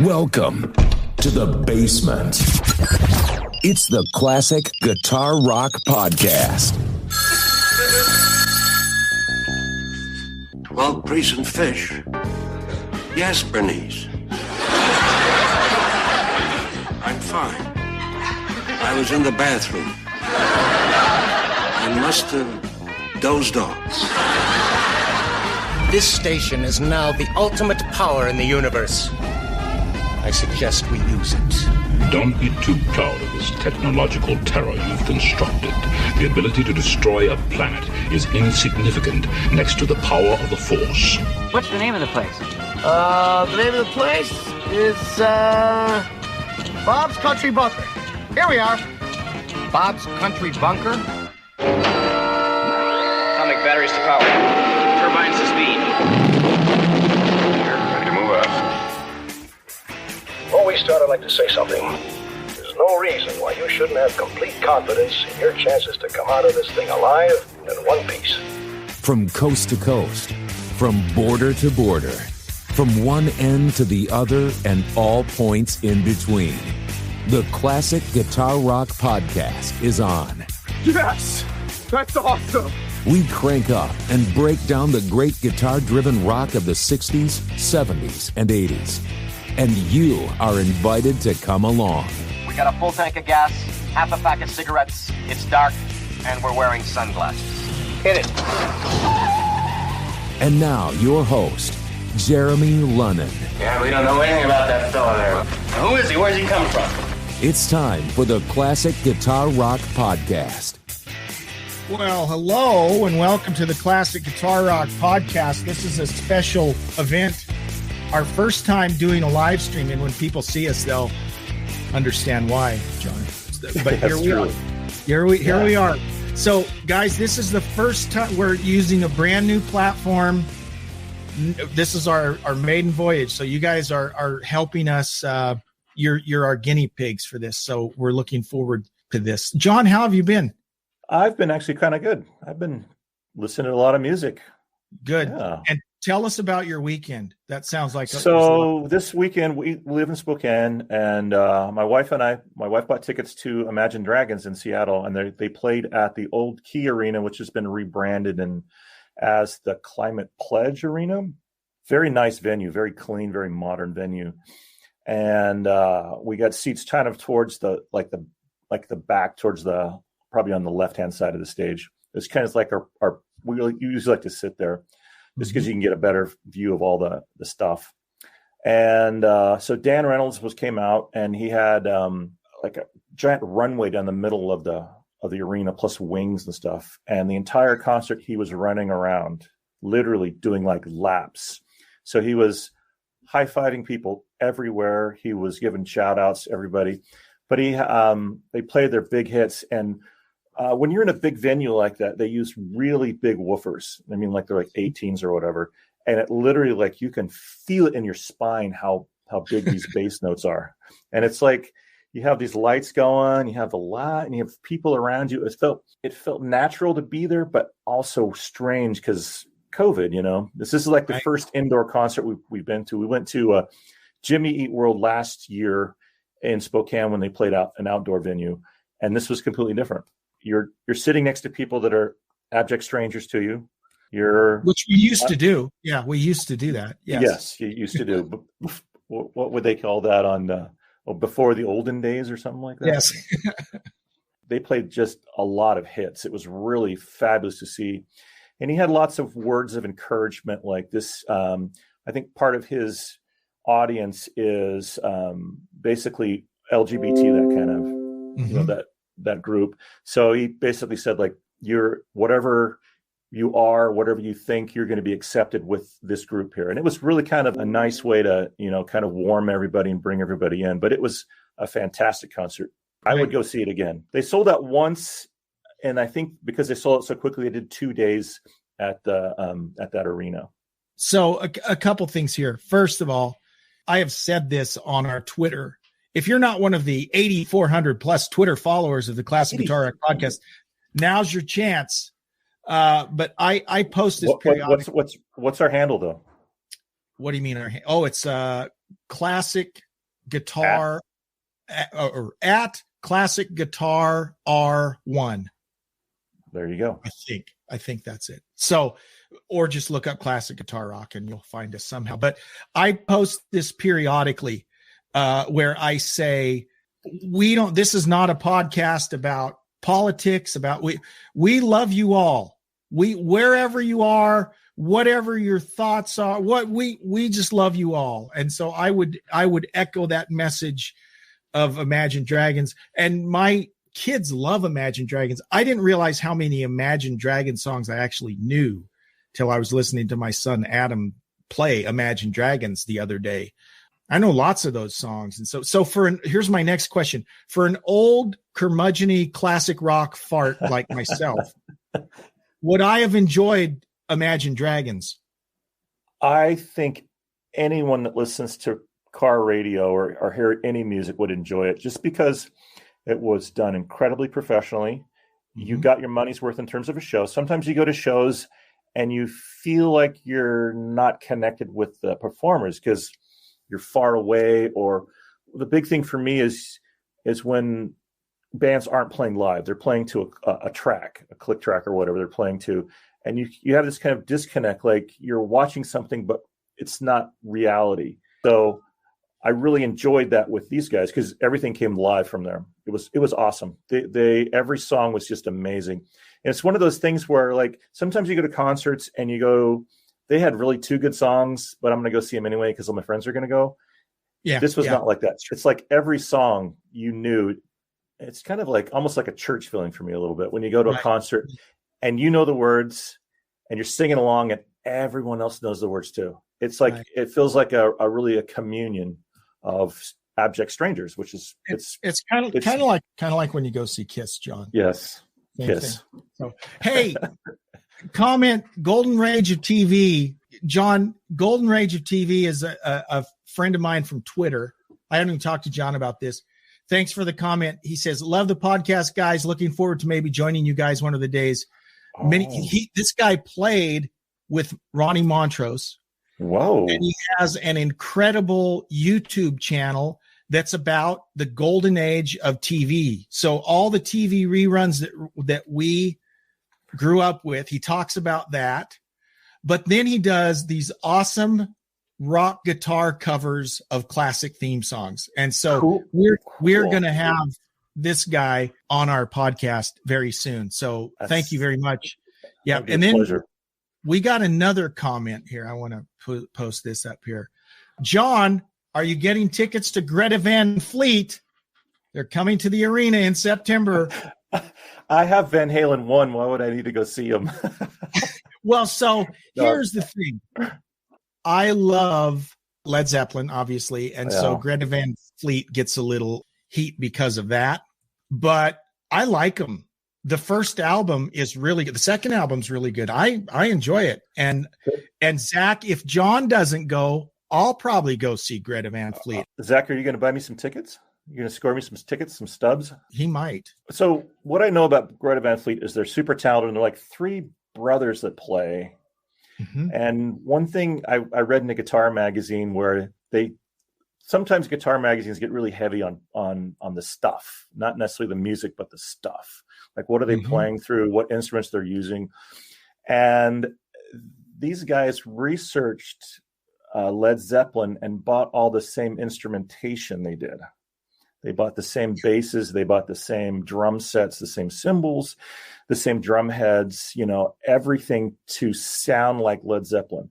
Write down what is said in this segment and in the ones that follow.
Welcome to the basement. It's the Classic Guitar Rock Podcast. 12 priests and fish. Yes, Bernice. I'm fine. I was in the bathroom. I must have dozed off. This station is now the ultimate power in the universe. I suggest we use it. Don't be too proud of this technological terror you've constructed. The ability to destroy a planet is insignificant next to the power of the Force. What's the name of the place? The name of the place is, Bob's Country Bunker. Here we are. Bob's Country Bunker? Atomic batteries to power. Turbines to speed. You're ready to move out. Before we start, I'd like to say something. There's no reason why you shouldn't have complete confidence in your chances to come out of this thing alive and in one piece. From coast to coast, from border to border, from one end to the other and all points in between. The Classic Guitar Rock Podcast is on. Yes! That's awesome! We crank up and break down the great guitar-driven rock of the 60s, 70s, and 80s. And you are invited to come along. We got a full tank of gas, half a pack of cigarettes, it's dark, and we're wearing sunglasses. Hit it. And now, your host, Jeremy Lunnan. Yeah, we don't know anything about that fella there. Who is he? Where's he come from? It's time for the Classic Guitar Rock Podcast. Well, hello and welcome to the Classic Guitar Rock Podcast. This is a special event. Our first time doing a live stream, and when people see us, they'll understand why, John. But here we are. So, guys, this is the first time we're using a brand new platform. This is our maiden voyage. So you guys are helping us. You're our guinea pigs for this. So we're looking forward to this. John, how have you been? I've been actually kind of good. I've been listening to a lot of music. Good. Yeah. And tell us about your weekend. That sounds like this weekend we live in Spokane, and my wife bought tickets to Imagine Dragons in Seattle, and they played at the old Key Arena, which has been rebranded and as the Climate Pledge Arena. Very nice venue, very clean, very modern venue. And we got seats kind of towards the back, towards the probably on the left-hand side of the stage. It's kind of like our we usually like to sit there just because you can get a better view of all the stuff. And so Dan Reynolds came out, and he had like a giant runway down the middle of the arena, plus wings and stuff. And the entire concert, he was running around, literally doing like laps. So he was high-fiving people everywhere. He was giving shout-outs to everybody. But they played their big hits. And when you're in a big venue like that, they use really big woofers. I mean, like they're like 18s or whatever. And it literally, like, you can feel it in your spine how big these bass notes are. And it's like you have these lights going, you have the light, and you have people around you. It felt natural to be there, but also strange because COVID, you know. This is like the first indoor concert we've been to. We went to Jimmy Eat World last year in Spokane when they played out an outdoor venue, and this was completely different. You're sitting next to people that are abject strangers to you. Which we used to do. Yeah, we used to do that. Yes, you used to do. What would they call that on before the olden days or something like that? Yes. They played just a lot of hits. It was really fabulous to see. And he had lots of words of encouragement like this. I think part of his audience is basically LGBT, that kind of, you know, that group. So he basically said, like, you're whatever you are, whatever you think, you're going to be accepted with this group here. And it was really kind of a nice way to, you know, kind of warm everybody and bring everybody in. But it was a fantastic concert. I would go see it again. They sold out once, and I think because they sold it so quickly, they did 2 days at that arena. So a couple things here. First of all, I have said this on our Twitter. If you're not one of the 8,400 plus Twitter followers of the Classic Guitar Rock Podcast, now's your chance. But I post this periodically. What's our handle though? What do you mean? It's Classic guitar or at classic guitar R1. There you go. I think that's it. So, or just look up Classic Guitar Rock and you'll find us somehow. But I post this periodically where I say, this is not a podcast about politics, we love you all. Wherever you are, whatever your thoughts are, we just love you all. And so I would echo that message of Imagine Dragons, and my kids love Imagine Dragons. I didn't realize how many Imagine Dragons songs I actually knew till I was listening to my son Adam play Imagine Dragons the other day. I know lots of those songs. And so here's my next question. For an old curmudgeon-y classic rock fart like myself, would I have enjoyed Imagine Dragons? I think anyone that listens to car radio or hear any music would enjoy it, just because it was done incredibly professionally. Mm-hmm. You got your money's worth in terms of a show. Sometimes you go to shows and you feel like you're not connected with the performers because you're far away. Or the big thing for me is when bands aren't playing live, they're playing to a track, a click track or whatever they're playing to. And you have this kind of disconnect, like you're watching something, but it's not reality. So I really enjoyed that with these guys because everything came live from there. It was awesome. They every song was just amazing. And it's one of those things where, like, sometimes you go to concerts and you go, they had really 2 good songs, but I'm going to go see them anyway because all my friends are going to go. Yeah. This was not like that. It's like every song you knew. It's kind of like almost like a church feeling for me a little bit when you go to a concert and you know the words and you're singing along and everyone else knows the words too. It's like it feels like a really a communion of abject strangers, which is it's kind of like when you go see Kiss, John. Yes, Kiss. So hey, comment Golden Rage of TV, John. Golden Rage of TV is a friend of mine from Twitter. I haven't even talked to John about this. Thanks for the comment. He says, "Love the podcast, guys. Looking forward to maybe joining you guys one of the days." This guy played with Ronnie Montrose. Whoa. And he has an incredible YouTube channel that's about the golden age of TV. So all the TV reruns that we grew up with, he talks about that. But then he does these awesome rock guitar covers of classic theme songs. And so we're going to have this guy on our podcast very soon. So thank you very much. Yeah. And then pleasure. We got another comment here. I want to post this up here. John, are you getting tickets to Greta Van Fleet? They're coming to the arena in September. I have Van Halen 1. Why would I need to go see them? Well, so here's the thing. I love Led Zeppelin, obviously. And so Greta Van Fleet gets a little heat because of that. But I like them. The first album is really good. The second album's really good. I enjoy it. And Zach, if John doesn't go, I'll probably go see Greta Van Fleet. Zach, are you going to buy me some tickets? You're going to score me some tickets, some stubs? He might. So what I know about Greta Van Fleet is they're super talented. And they're like 3 brothers that play. Mm-hmm. And one thing I read in a guitar magazine where sometimes guitar magazines get really heavy on the stuff, not necessarily the music, but the stuff. Like, what are they playing through? What instruments they're using? And these guys researched Led Zeppelin and bought all the same instrumentation they did. They bought the same basses. They bought the same drum sets, the same cymbals, the same drum heads, everything to sound like Led Zeppelin.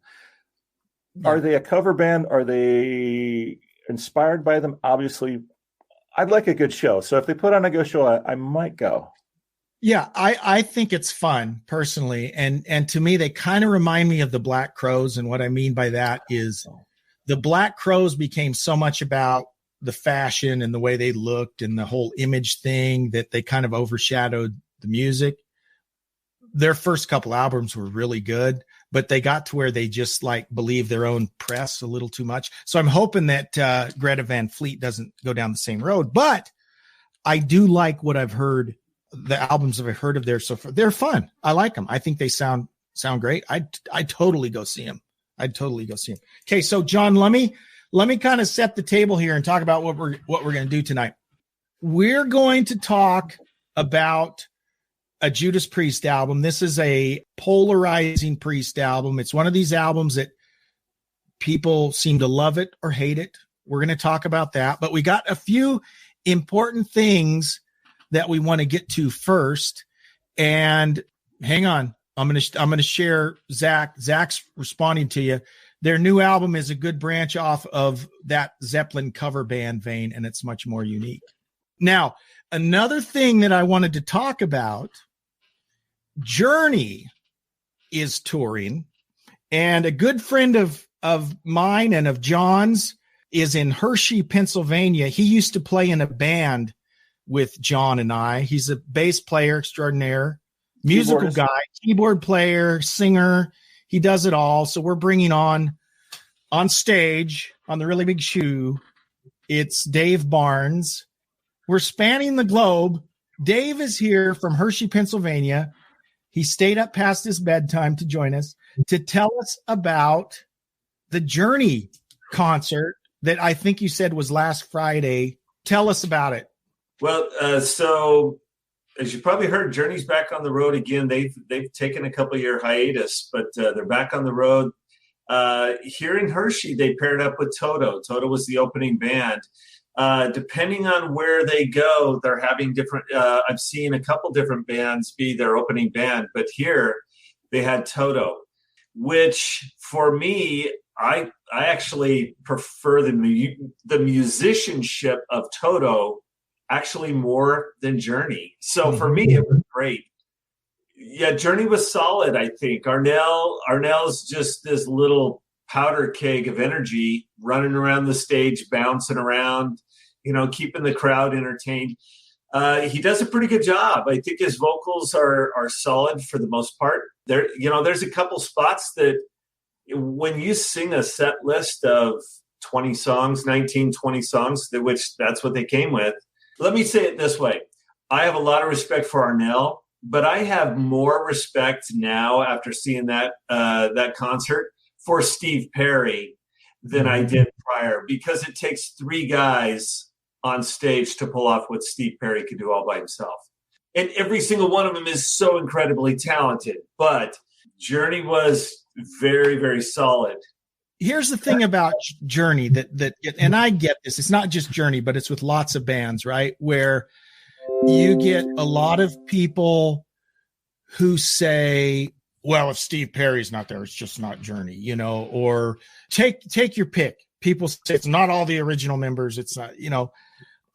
Yeah. Are they a cover band? Are they inspired by them? Obviously, I'd like a good show. So if they put on a good show, I might go. Yeah, I think it's fun personally. And to me, they kind of remind me of the Black Crowes. And what I mean by that is the Black Crowes became so much about the fashion and the way they looked and the whole image thing that they kind of overshadowed the music. Their first couple albums were really good, but they got to where they just believe their own press a little too much. So I'm hoping that Greta Van Fleet doesn't go down the same road, but I do like what I've heard. The albums I've heard of theirs so far, they're fun. I like them. I think they sound great. I'd totally go see them. Okay, so John, let me let me kind of set the table here and talk about what we're going to do tonight. We're going to talk about a Judas Priest album. This is a polarizing Priest album. It's one of these albums that people seem to love it or hate it. We're going to talk about that, but we got a few important things that we want to get to first. And hang on, I'm going to share Zach's responding to you. Their new album is a good branch off of that Zeppelin cover band vein, and it's much more unique. Now, another thing that I wanted to talk about, Journey is touring, and a good friend of mine and of John's is in Hershey, Pennsylvania. He used to play in a band with John and I. He's a bass player extraordinaire, musical guy, keyboard player, singer. He does it all. So we're bringing on stage on the Really Big Shoe. It's Dave Barnes. We're spanning the globe. Dave is here from Hershey, Pennsylvania. He stayed up past his bedtime to join us to tell us about the Journey concert that I think you said was last Friday. Tell us about it. Well, so as you probably heard, Journey's back on the road again. They've taken a couple year hiatus, but they're back on the road. Here in Hershey, they paired up with Toto. Toto was the opening band. Depending on where they go, they're having different. I've seen a couple different bands be their opening band, but here they had Toto, which for me, I actually prefer the musicianship of Toto actually more than Journey. So for me, it was great. Yeah, Journey was solid, I think. Arnell's just this little powder keg of energy running around the stage, bouncing around, keeping the crowd entertained. He does a pretty good job. I think his vocals are solid for the most part. There's a couple spots that when you sing a set list of 20 songs, 19, 20 songs, which that's what they came with. Let me say it this way. I have a lot of respect for Arnell, but I have more respect now after seeing that concert for Steve Perry than I did prior, because it takes three guys on stage to pull off what Steve Perry could do all by himself. And every single one of them is so incredibly talented, but Journey was very, very solid. Here's the thing about Journey that, and I get this, it's not just Journey, but it's with lots of bands, right? Where you get a lot of people who say, well, if Steve Perry's not there, it's just not Journey, or take your pick. People say it's not all the original members. It's not,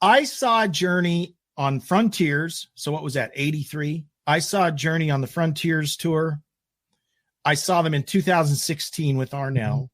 I saw Journey on Frontiers. So what was that? 83. I saw Journey on the Frontiers tour. I saw them in 2016 with Arnell.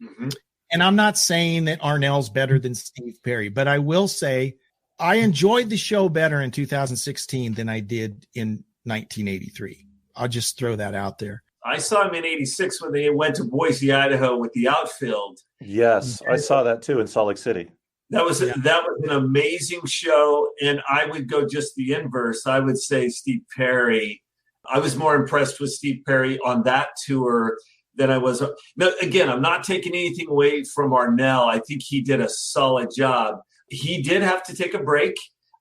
Mm-hmm. And I'm not saying that Arnell's better than Steve Perry, but I will say I enjoyed the show better in 2016 than I did in 1983. I'll just throw that out there. I saw him in 86 when they went to Boise, Idaho with the Outfield. Yes, I saw that too in Salt Lake City. That was an amazing show, and I would go just the inverse. I would say Steve Perry. I was more impressed with Steve Perry on that tour than I was. Now, again, I'm not taking anything away from Arnell. I think he did a solid job. He did have to take a break,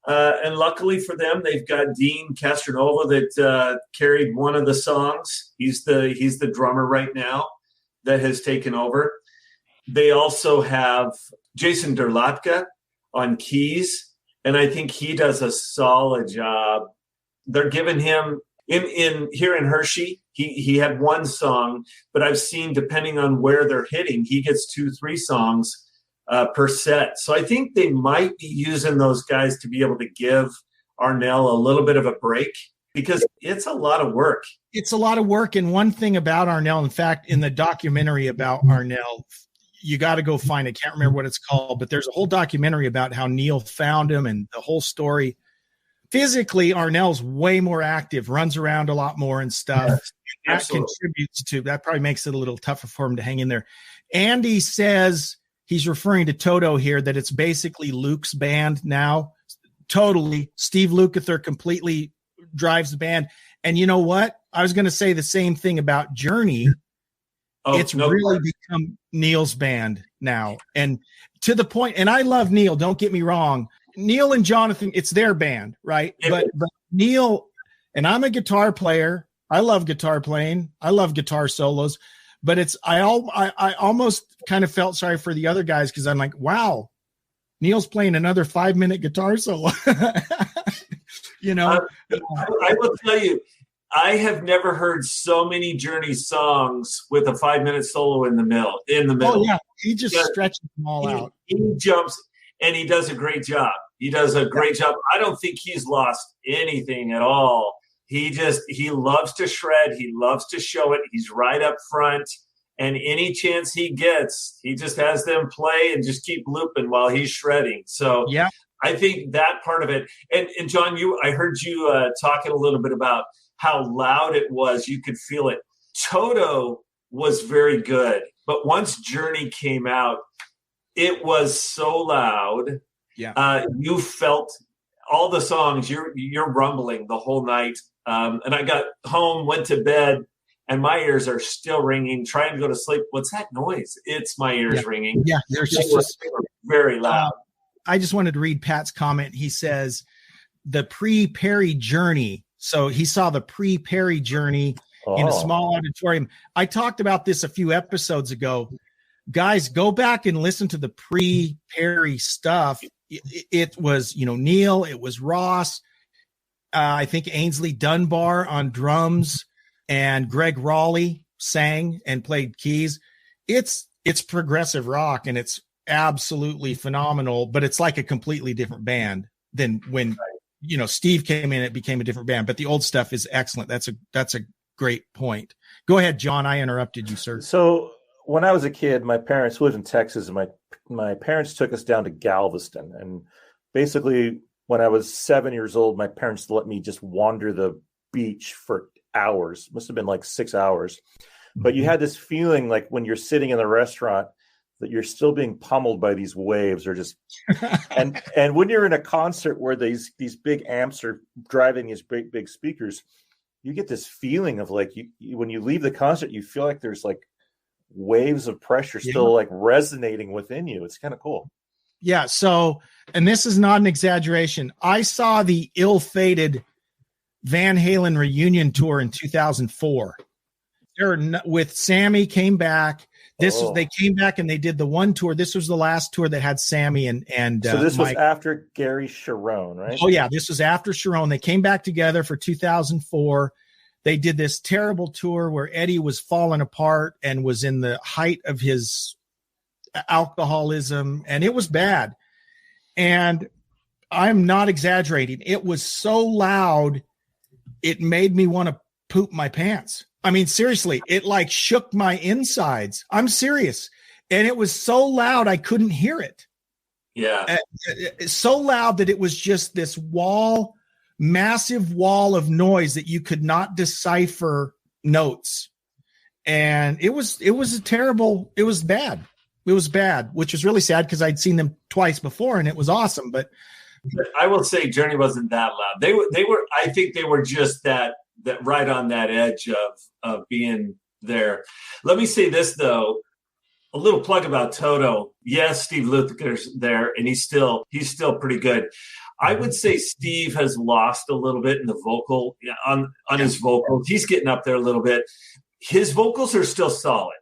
and luckily for them, they've got Dean Castronova that carried one of the songs. He's the drummer right now that has taken over. They also have Jason Derlatka on keys, and I think he does a solid job. They're giving him in here in Hershey. He had one song, but I've seen, depending on where they're hitting, he gets 2-3 songs per set. So I think they might be using those guys to be able to give Arnell a little bit of a break, because it's a lot of work. It's a lot of work. And one thing about Arnell, in fact, in the documentary about Arnell, you got to go find it. Can't remember what it's called, but there's a whole documentary about how Neil found him and the whole story. Physically, Arnell's way more active, runs around a lot more and stuff. Yes, and that contributes to, that probably makes it a little tougher for him to hang in there. Andy says, he's referring to Toto here, that it's basically Luke's band now. Totally. Steve Lukather completely drives the band. And you know what? I was going to say the same thing about Journey. It's really become Neil's band now. And to the point, and I love Neil, don't get me wrong. Neil and Jonathan, it's their band, right? But Neil, and I'm a guitar player. I love guitar playing. I love guitar solos. But I almost kind of felt sorry for the other guys because I'm like, wow, Neil's playing another 5-minute guitar solo. You know, I will tell you, I have never heard so many Journey songs with a 5-minute solo in the middle. Oh yeah, he just stretches them all out. He jumps and he does a great job. He does a great job. I don't think he's lost anything at all. He loves to shred. He loves to show it. He's right up front. And any chance he gets, he just has them play and just keep looping while he's shredding. So yeah, I think that part of it. And John, I heard you talking a little bit about how loud it was. You could feel it. Toto was very good. But once Journey came out, it was so loud. Yeah. You felt all the songs, you're rumbling the whole night. And I got home, went to bed, and my ears are still ringing, trying to go to sleep. What's that noise? It's my ears ringing. Yeah, they're just very loud. I just wanted to read Pat's comment. He says, the pre-Perry Journey. So he saw the pre-Perry Journey in a small auditorium. I talked about this a few episodes ago. Guys, go back and listen to the pre-Perry stuff. It was, Neil, it was Ross, I think Ainsley Dunbar on drums, and Greg Raleigh sang and played keys. It's progressive rock, and it's absolutely phenomenal, but it's like a completely different band than when, Steve came in, it became a different band, but the old stuff is excellent. That's a great point. Go ahead, John. I interrupted you, sir. So when I was a kid, my parents lived in Texas, and my parents took us down to Galveston. And basically, when I was 7 years old, my parents let me just wander the beach for hours. Must have been like 6 hours. But you had this feeling like when you're sitting in the restaurant that you're still being pummeled by these waves, or just and when you're in a concert where these big amps are driving these big speakers, you get this feeling of like you when you leave the concert, you feel like there's like waves of pressure still like resonating within you. It's kind of cool. Yeah. So, and this is not an exaggeration. I saw the ill-fated Van Halen reunion tour in 2004. With Sammy came back. They came back and they did the one tour. This was the last tour that had Sammy and so this Mike. Was after Gary Cherone, right? Oh yeah, this was after Cherone. They came back together for 2004. They did this terrible tour where Eddie was falling apart and was in the height of his alcoholism, and it was bad. And I'm not exaggerating. It was so loud, it made me want to poop my pants. I mean, seriously, it like shook my insides. I'm serious. And it was so loud, I couldn't hear it. Yeah. So loud that it was just this massive wall of noise that you could not decipher notes. And it was bad. It was bad, which was really sad because I'd seen them twice before and it was awesome. But I will say Journey wasn't that loud. They were, I think they were just that right on that edge of being there. Let me say this though, a little plug about Toto. Yes, Steve Lukather's there and he's still pretty good. I would say Steve has lost a little bit in the vocal on his vocals. He's getting up there a little bit. His vocals are still solid,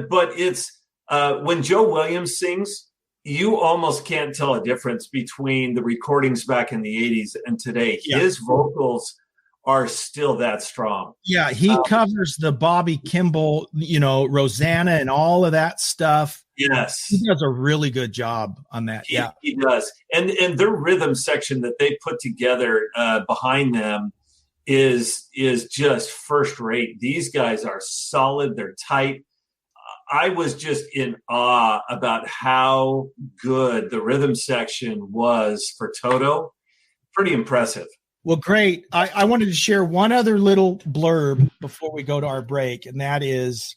but it's when Joe Williams sings, you almost can't tell a difference between the recordings back in the 80s and today. Yeah. His vocals are still that strong. Yeah, he covers the Bobby Kimball, Rosanna and all of that stuff. Yes. He does a really good job on that. He does. And their rhythm section that they put together behind them is just first rate. These guys are solid. They're tight. I was just in awe about how good the rhythm section was for Toto. Pretty impressive. Well, great. I wanted to share one other little blurb before we go to our break, and that is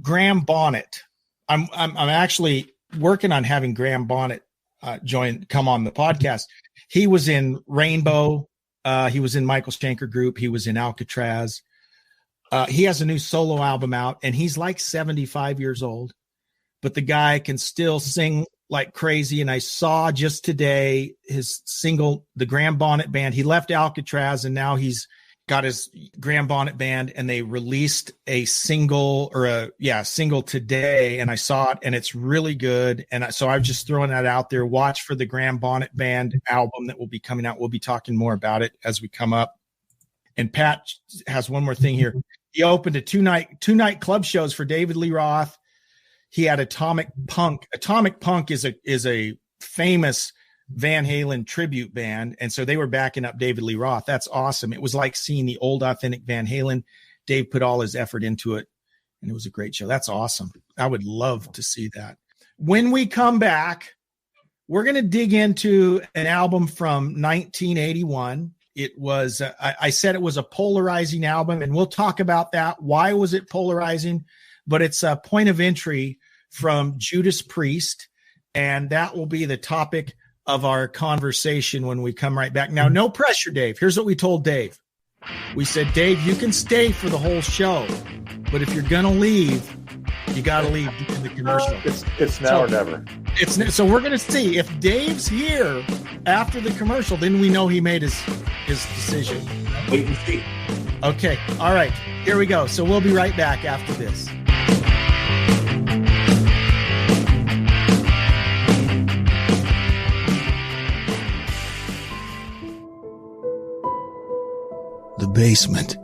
Graham Bonnet. I'm actually working on having Graham Bonnet come on the podcast. He was in Rainbow. He was in Michael Schenker Group. He was in Alcatraz. He has a new solo album out, and he's like 75 years old. but the guy can still sing like crazy. And I saw just today his single, the Grand Bonnet Band. He left Alcatraz and now he's got his Grand Bonnet Band, and they released a single single today. And I saw it and it's really good. And so I'm just throwing that out there. Watch for the Grand Bonnet Band album that will be coming out. We'll be talking more about it as we come up. And Pat has one more thing here. He opened a two night club shows for David Lee Roth. He had Atomic Punk. Atomic Punk is a famous Van Halen tribute band. And so they were backing up David Lee Roth. That's awesome. It was like seeing the old authentic Van Halen. Dave put all his effort into it, and it was a great show. That's awesome. I would love to see that. When we come back, we're going to dig into an album from 1981. It was, I said it was a polarizing album, and we'll talk about that. Why was it polarizing? But it's a Point of Entry from Judas Priest, and that will be the topic of our conversation when we come right back. Now, no pressure, Dave. Here's what we told Dave. We said, Dave, you can stay for the whole show, but if you're going to leave, you got to leave in the commercial. It's now or never. So we're going to see if Dave's here after the commercial, then we know he made his decision. Wait and see. Okay. All right. Here we go. So we'll be right back after this. The basement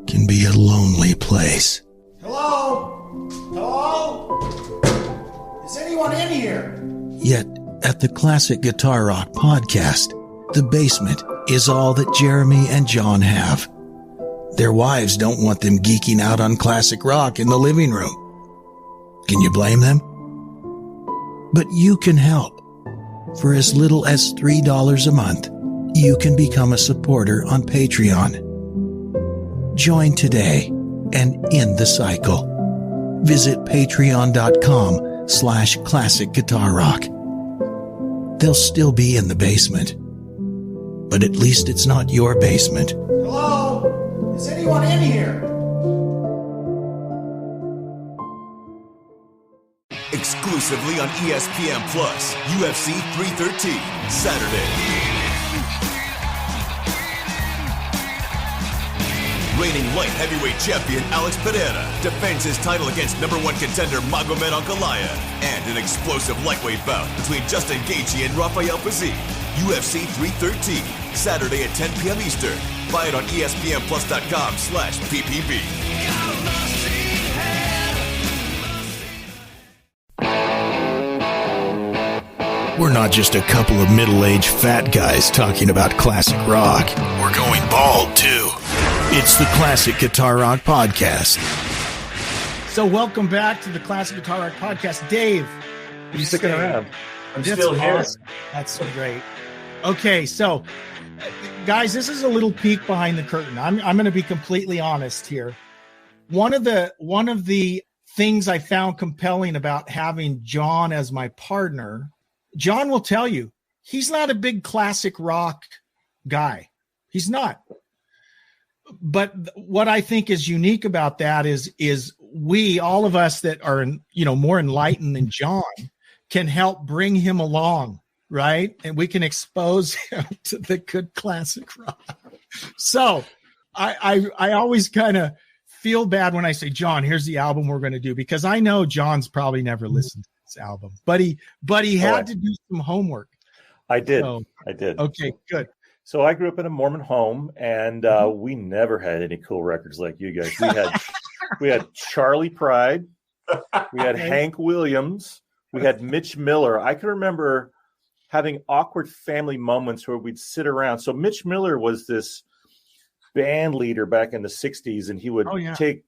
can be a lonely place. Hello? Hello? Is anyone in here? Yet, at the Classic Guitar Rock podcast, the basement is all that Jeremy and John have. Their wives don't want them geeking out on classic rock in the living room. Can you blame them? But you can help. For as little as $3 a month, you can become a supporter on Patreon. Join today and end the cycle. Visit patreon.com/classic guitar rock. They'll still be in the basement, but at least it's not your basement. Hello? Is anyone in here? Exclusively on ESPN Plus, UFC 313, Saturday. Reigning light heavyweight champion Alex Pereira defends his title against number one contender Magomed Ankalaev, and an explosive lightweight bout between Justin Gaethje and Rafael Pazzi. UFC 313, Saturday at 10 p.m. Eastern. Buy it on ESPNplus.com/PPB. We're not just a couple of middle-aged fat guys talking about classic rock. We're going bald, too. It's the Classic Guitar Rock Podcast. So welcome back to the Classic Guitar Rock Podcast. Dave. You sticking around? I'm still here. Awesome. That's so great. Okay, so guys, this is a little peek behind the curtain. I'm going to be completely honest here. One of the things I found compelling about having John as my partner, John will tell you, he's not a big classic rock guy. He's not. But what I think is unique about that is we, all of us that are, more enlightened than John, can help bring him along, right? And we can expose him to the good classic rock. So I always kind of feel bad when I say, John, here's the album we're going to do, because I know John's probably never listened to this album, but he had to do some homework. I did. Okay, good. So I grew up in a Mormon home, and we never had any cool records like you guys. We had Charlie Pride, we had Hank Williams, we had Mitch Miller. I can remember having awkward family moments where we'd sit around. So Mitch Miller was this band leader back in the 60s, and he would take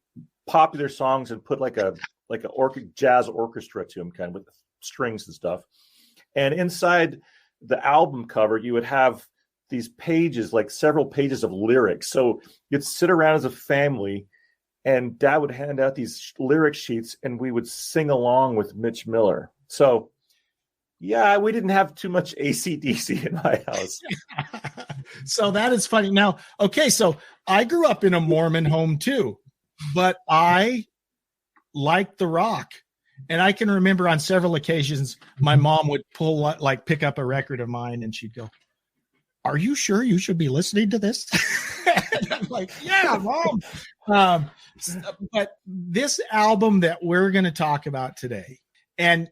popular songs and put like a jazz orchestra to them, kind of with strings and stuff. And inside the album cover, you would have these pages, like several pages of lyrics. So you'd sit around as a family, and Dad would hand out these lyric sheets, and we would sing along with Mitch Miller. So, yeah, we didn't have too much AC/DC in my house. So that is funny. Now, okay, so I grew up in a Mormon home too, but I liked the rock. And I can remember on several occasions, my mom would pick up a record of mine and she'd go, "Are you sure you should be listening to this?" And I'm like, "Yeah, Mom." But this album that we're going to talk about today, and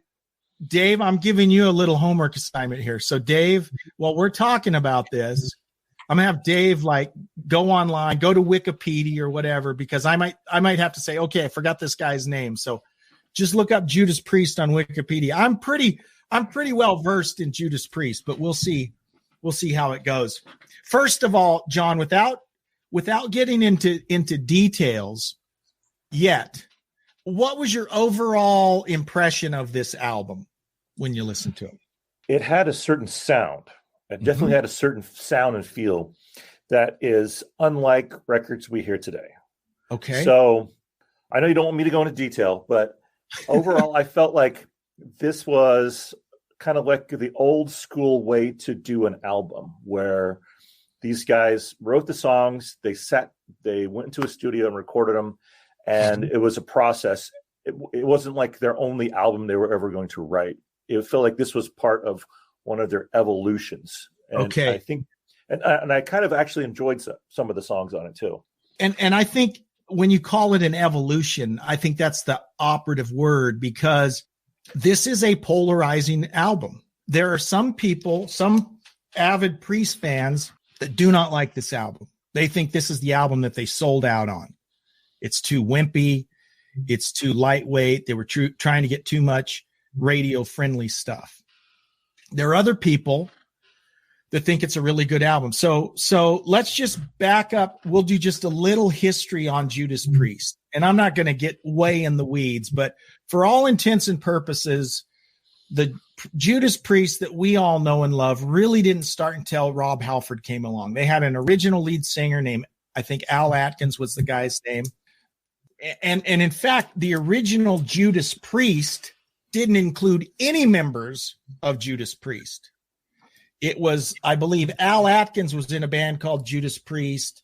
Dave, I'm giving you a little homework assignment here. So Dave, while we're talking about this, I'm gonna have Dave go online, go to Wikipedia or whatever, because I might have to say, okay, I forgot this guy's name. So just look up Judas Priest on Wikipedia. I'm pretty well versed in Judas Priest, but we'll see how it goes. First of all, John, without getting into details yet, what was your overall impression of this album when you listened to it? It had a certain sound. It definitely had a certain sound and feel that is unlike records we hear today. Okay. So I know you don't want me to go into detail, but overall, I felt like this was kind of like the old school way to do an album, where these guys wrote the songs, they went into a studio and recorded them, and it was a process. It wasn't like their only album they were ever going to write. It felt like this was part of one of their evolutions. And okay. I think, and I kind of actually enjoyed some of the songs on it too. And I think when you call it an evolution, I think that's the operative word, because this is a polarizing album. There are some people, some avid Priest fans, that do not like this album. They think this is the album that they sold out on. It's too wimpy. It's too lightweight. They were trying to get too much radio-friendly stuff. There are other people that think it's a really good album. So let's just back up. We'll do just a little history on Judas Priest. And I'm not going to get way in the weeds, but for all intents and purposes, the Judas Priest that we all know and love really didn't start until Rob Halford came along. They had an original lead singer named, I think Al Atkins was the guy's name. And in fact, the original Judas Priest didn't include any members of Judas Priest. It was, I believe, Al Atkins was in a band called Judas Priest.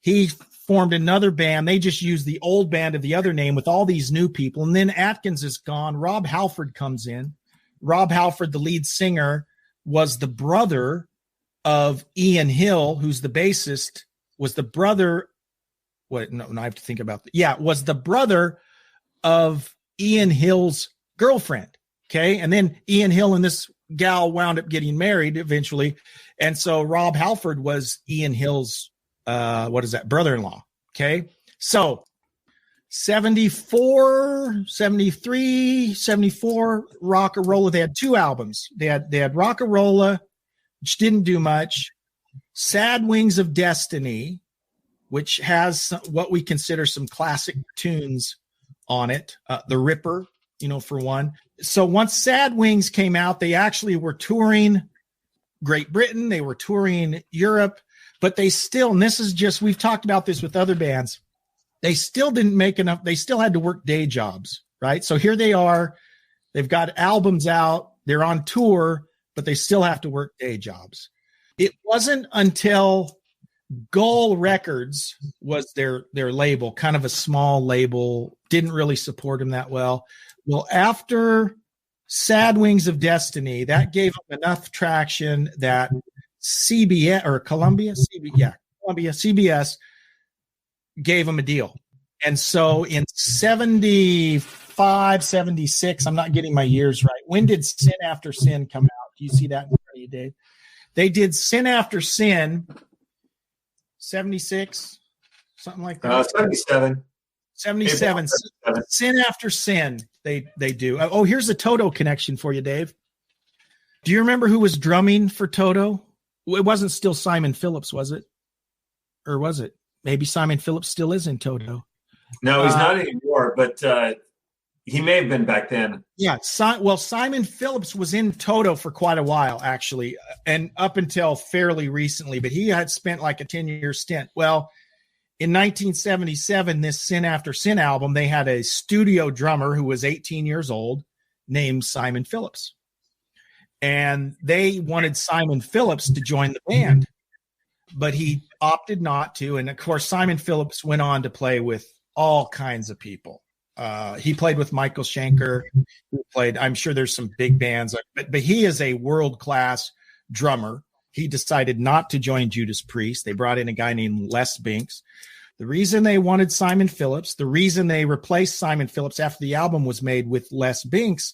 He formed another band. They just used the old band of the other name with all these new people. And then Atkins is gone. Rob Halford comes in. Rob Halford, the lead singer, was the brother of Ian Hill, who's the bassist, was the brother. No, I have to think about that. Yeah, was the brother of Ian Hill's girlfriend. Okay. And then Ian Hill and this gal wound up getting married eventually. And so Rob Halford was Ian Hill's, brother-in-law. Okay. So 74, 73, 74, Rock-a-Rolla. They had two albums. They had Rock-a-Rolla, which didn't do much. Sad Wings of Destiny, which has what we consider some classic tunes on it. The Ripper, for one. So once Sad Wings came out, they actually were touring Great Britain. They were touring Europe, but they still, and this is just, we've talked about this with other bands, they still didn't make enough. They still had to work day jobs, right? So here they are. They've got albums out. They're on tour, but they still have to work day jobs. It wasn't until Gull Records was their label, kind of a small label, didn't really support them that well. Well, after Sad Wings of Destiny, that gave them enough traction that CBS or Columbia, CBS gave them a deal. And so in 75, 76, I'm not getting my years right. When did Sin After Sin come out? Do you see that in front of you, Dave? They did Sin After Sin, 76, something like that. 77. 77. Sin After Sin, they do. Oh, here's a Toto connection for you, Dave. Do you remember who was drumming for Toto? It wasn't still Simon Phillips, was it? Or was it? Maybe Simon Phillips still is in Toto. No, he's not anymore, but he may have been back then. Yeah. Simon Phillips was in Toto for quite a while, actually, and up until fairly recently, but he had spent like a 10-year stint. Well, in 1977, this Sin After Sin album, they had a studio drummer who was 18 years old named Simon Phillips. And they wanted Simon Phillips to join the band, but he opted not to. And of course, Simon Phillips went on to play with all kinds of people. He played with Michael Schenker. He played, I'm sure there's some big bands, but he is a world-class drummer. He decided not to join Judas Priest. They brought in a guy named Les Binks. The reason they wanted Simon Phillips, the reason they replaced Simon Phillips after the album was made with Les Binks,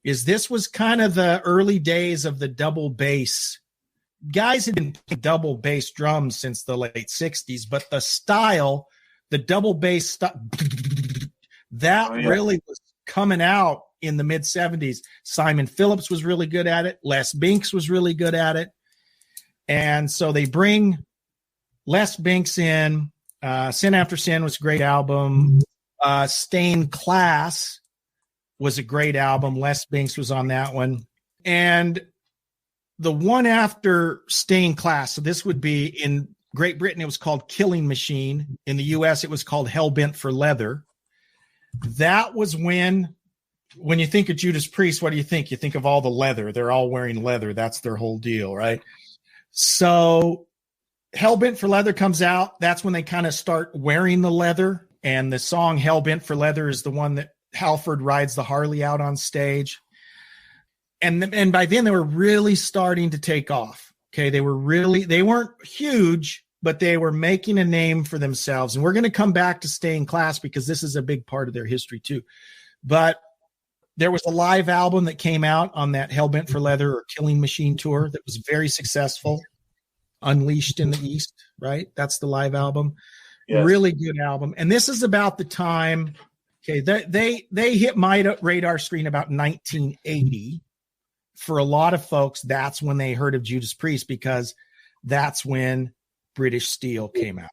is this was kind of the early days of the double bass. Guys had been playing double bass drums since the late 60s, but the style, the double bass that really was coming out in the mid 70s. Simon Phillips was really good at it. Les Binks was really good at it. And so they bring Les Binks in. Sin After Sin was a great album. Stained Class was a great album. Les Binks was on that one. And the one after Stained Class, so this would be in Great Britain, it was called Killing Machine. In the US, it was called Hellbent for Leather. That was when you think of Judas Priest, what do you think? You think of all the leather. They're all wearing leather. That's their whole deal, right? So Hellbent for Leather comes out. That's when they kind of start wearing the leather. And the song Hellbent for Leather is the one that Halford rides the Harley out on stage. And by then they were really starting to take off. Okay. They weren't huge, but they were making a name for themselves. And we're going to come back to Stained Class because this is a big part of their history too. But there was a live album that came out on that Hellbent for Leather or Killing Machine tour that was very successful. Unleashed in the East, right? That's the live album. Yes. Really good album. And this is about the time, okay, they hit my radar screen about 1980. For a lot of folks, that's when they heard of Judas Priest because that's when British Steel came out.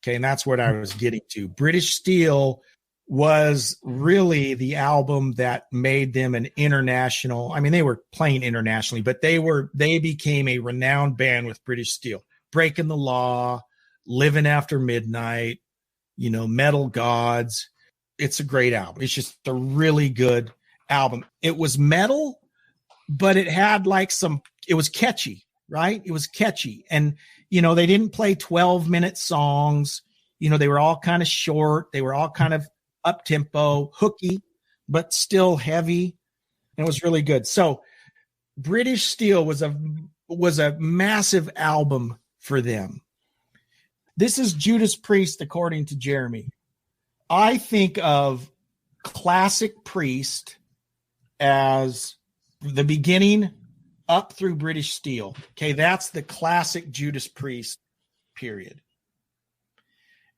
Okay, and that's what I was getting to. British Steel was really the album that made them an international. I mean, they were playing internationally, but they became a renowned band with British Steel. Breaking the Law, Living After Midnight, Metal Gods. It's a great album. It's just a really good album. It was metal, but it had it was catchy, right? It was catchy. And, they didn't play 12-minute songs. They were all kind of short. They were all kind of up-tempo, hooky, but still heavy. It was really good. So British Steel was a massive album for them. This is Judas Priest, according to Jeremy. I think of classic Priest as the beginning up through British Steel. Okay, that's the classic Judas Priest period.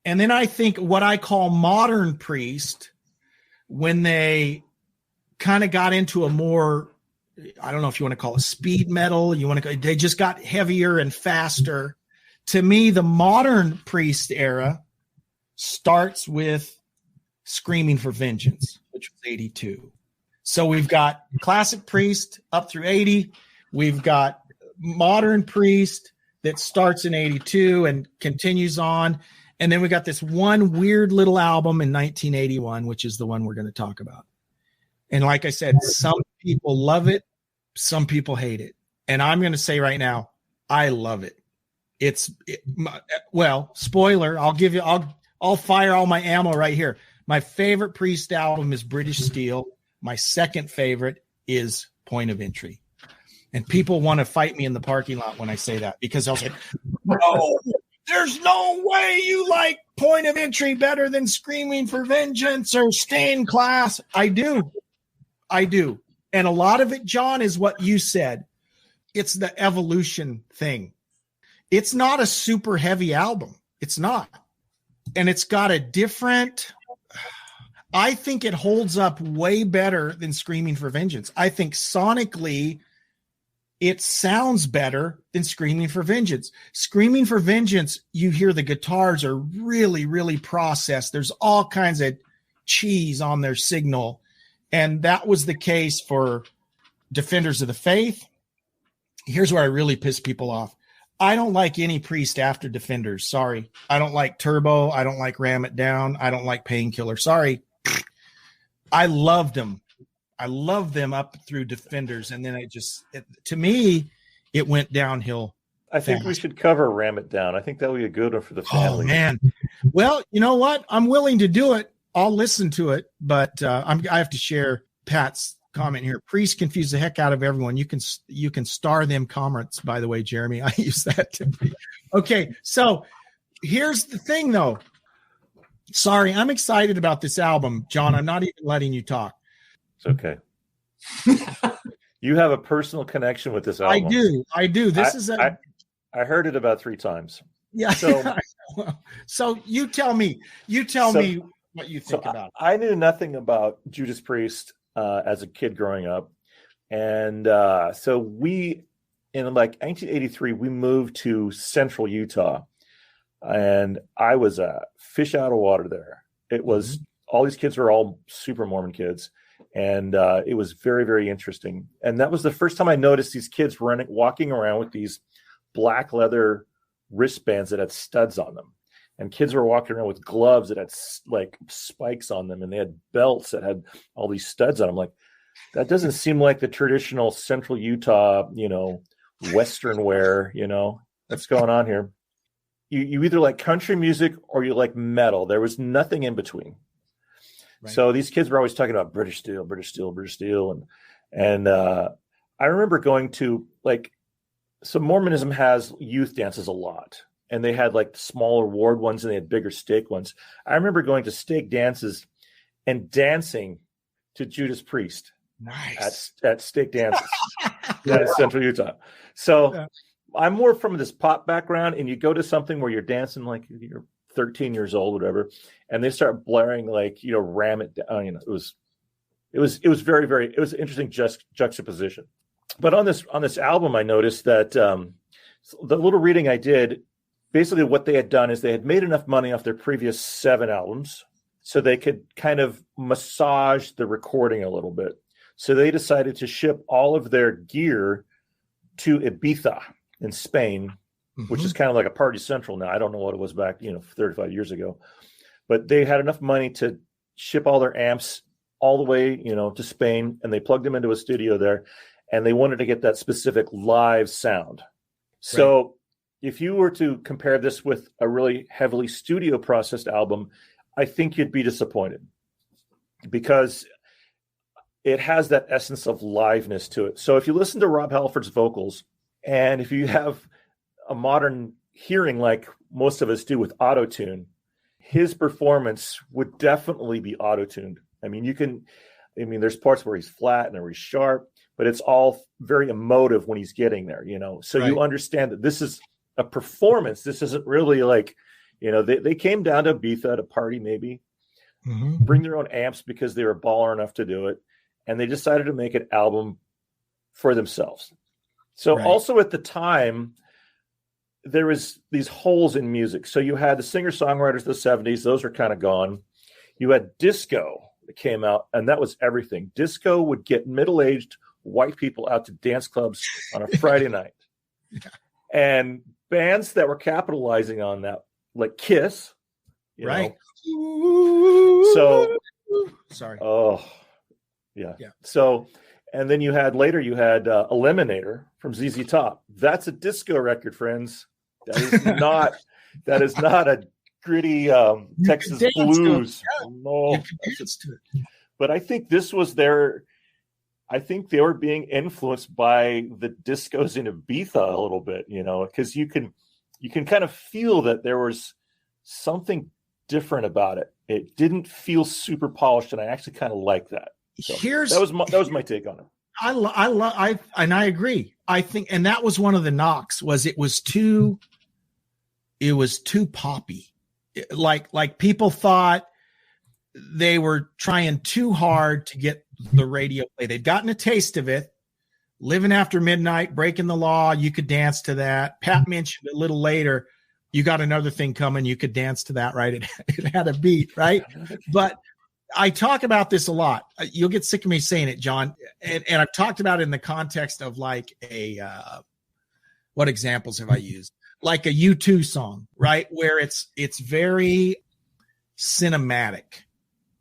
And then I think what I call modern Priest, when they kind of got into a more, I don't know if you want to call it speed metal, they just got heavier and faster. To me, the modern Priest era starts with Screaming for Vengeance, which was 82. So we've got classic Priest up through 80. We've got modern Priest that starts in 82 and continues on. And then we got this one weird little album in 1981, which is the one we're going to talk about. And like I said, some people love it. Some people hate it. And I'm going to say right now, I love it. Well, spoiler, I'll fire all my ammo right here. My favorite Priest album is British Steel. My second favorite is Point of Entry. And people want to fight me in the parking lot when I say that because they'll say, no, there's no way you like Point of Entry better than Screaming for Vengeance or Stained Class. I do. And a lot of it, John, is what you said. It's the evolution thing. It's not a super heavy album. It's not. And it's got a different, I think it holds up way better than Screaming for Vengeance. I think sonically it sounds better than Screaming for Vengeance. Screaming for Vengeance, you hear the guitars are really, really processed. There's all kinds of cheese on their signal. And that was the case for Defenders of the Faith. Here's where I really piss people off. I don't like any Priest after Defenders. Sorry. I don't like Turbo. I don't like Ram It Down. I don't like Painkiller. Sorry. I loved them. I loved them up through Defenders. And then to me, it went downhill. I think we should cover Ram It Down. I think that would be a good one for the family. Oh, man. Well, you know what? I'm willing to do it. I'll listen to it, but I have to share Pat's comment here. Priest confused the heck out of everyone. You can star them comments, by the way, Jeremy. I use that to be. Okay, so here's the thing, though. Sorry, I'm excited about this album, John. I'm not even letting you talk. It's okay. You have a personal connection with this album. I do. I heard it about 3 times. Yeah. So you tell me what you think about it. I knew nothing about Judas Priest as a kid growing up. And so we, in like 1983, we moved to central Utah. And I was a fish out of water there. It was, all these kids were all super Mormon kids. And it was very, very interesting. And that was the first time I noticed these kids walking around with these black leather wristbands that had studs on them. And kids were walking around with gloves that had like spikes on them. And they had belts that had all these studs on them. Like, that doesn't seem like the traditional central Utah, Western wear, what's going on here. You either like country music or you like metal. There was nothing in between. Right. So these kids were always talking about British steel. And I remember going to so Mormonism has youth dances a lot. And they had like smaller ward ones and they had bigger stake ones. I remember going to stake dances and dancing to Judas Priest. Nice. At stake dances in central Utah. So I'm more from this pop background, and you go to something where you're dancing like you're 13 years old, whatever, and they start blaring ram it down. It was very, very, it was an interesting juxtaposition. But on this album, I noticed that the little reading I did, basically what they had done is they had made enough money off their previous 7 albums so they could kind of massage the recording a little bit. So they decided to ship all of their gear to Ibiza in Spain, which is kind of like a party central now. I don't know what it was back, 35 years ago. But they had enough money to ship all their amps all the way, to Spain, and they plugged them into a studio there, and they wanted to get that specific live sound. So if you were to compare this with a really heavily studio processed album, I think you'd be disappointed because it has that essence of liveness to it. So if you listen to Rob Halford's vocals, and if you have a modern hearing like most of us do with auto-tune, his performance would definitely be auto-tuned. There's parts where he's flat and where he's sharp, but it's all very emotive when he's getting there, So you understand that this is a performance. This isn't really like, they came down to Ibiza to party maybe, bring their own amps because they were baller enough to do it. And they decided to make an album for themselves. So also at the time, there was these holes in music. So you had the singer-songwriters of the 70s. Those are kind of gone. You had disco that came out, and that was everything. Disco would get middle-aged white people out to dance clubs on a Friday night. And bands that were capitalizing on that, like Kiss. So, sorry. Oh, yeah. So, and then you had Eliminator from ZZ Top. That's a disco record, friends. That is not a gritty Texas blues. No, but I think this was I think they were being influenced by the discos in Ibiza a little bit, because you can kind of feel that there was something different about it. It didn't feel super polished, and I actually kind of like that. So that was my take on it. I agree. I think, and that was one of the knocks, was it was too poppy. Like people thought they were trying too hard to get the radio play. They'd gotten a taste of it. Living After Midnight, Breaking the Law, you could dance to that. Pat mentioned a little later, you got another thing coming, you could dance to that, right? It had a beat, right? But I talk about this a lot. You'll get sick of me saying it, John. And I've talked about it in the context of like what examples have I used? Like a U2 song, right? Where it's very cinematic,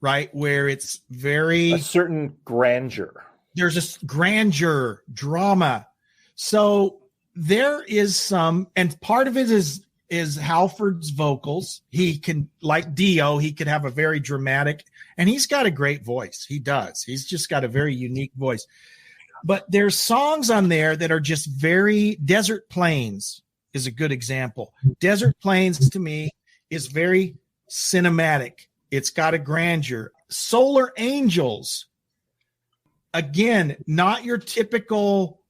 right? Where it's a certain grandeur. There's a grandeur, drama. So there is some, and part of it is is Halford's vocals. He can, like Dio, he could have a very dramatic, and he's got a great voice. He does. He's just got a very unique voice. But there's songs on there that are just very, Desert Plains is a good example. Desert Plains to me is very cinematic. It's got a grandeur. Solar Angels, again, not your typical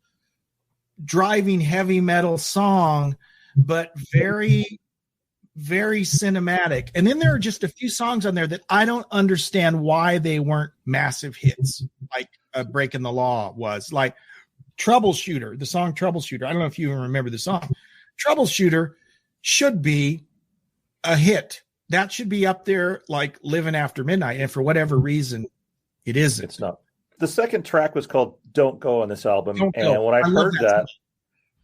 driving heavy metal song, but very, very cinematic. And then there are just a few songs on there that I don't understand why they weren't massive hits, like Breaking the Law was, like Troubleshooter, the song Troubleshooter. I don't know if you even remember the song. Troubleshooter should be a hit. That should be up there like Living After Midnight. And for whatever reason, it isn't. It's not. The second track was called Don't Go on this album. Don't and Go. when I heard that, song.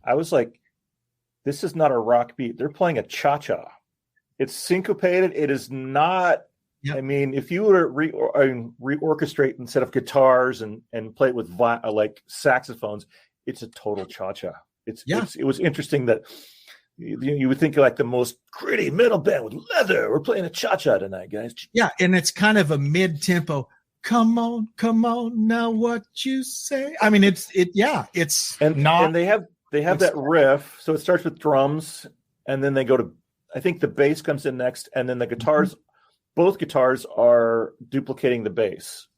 I was like, this is not a rock beat. They're playing a cha-cha. It's syncopated. It is not. Yep. I mean, if you were to reorchestrate instead of guitars and play it with like saxophones, it's a total cha-cha. It was interesting that you would think like the most gritty metal band with leather. We're playing a cha-cha tonight, guys. Yeah, and it's kind of a mid-tempo. Come on, now what you say? I mean, it's not. And they have that riff. So it starts with drums, and then they go to, I think the bass comes in next, and then the guitars. Mm-hmm. Both guitars are duplicating the bass,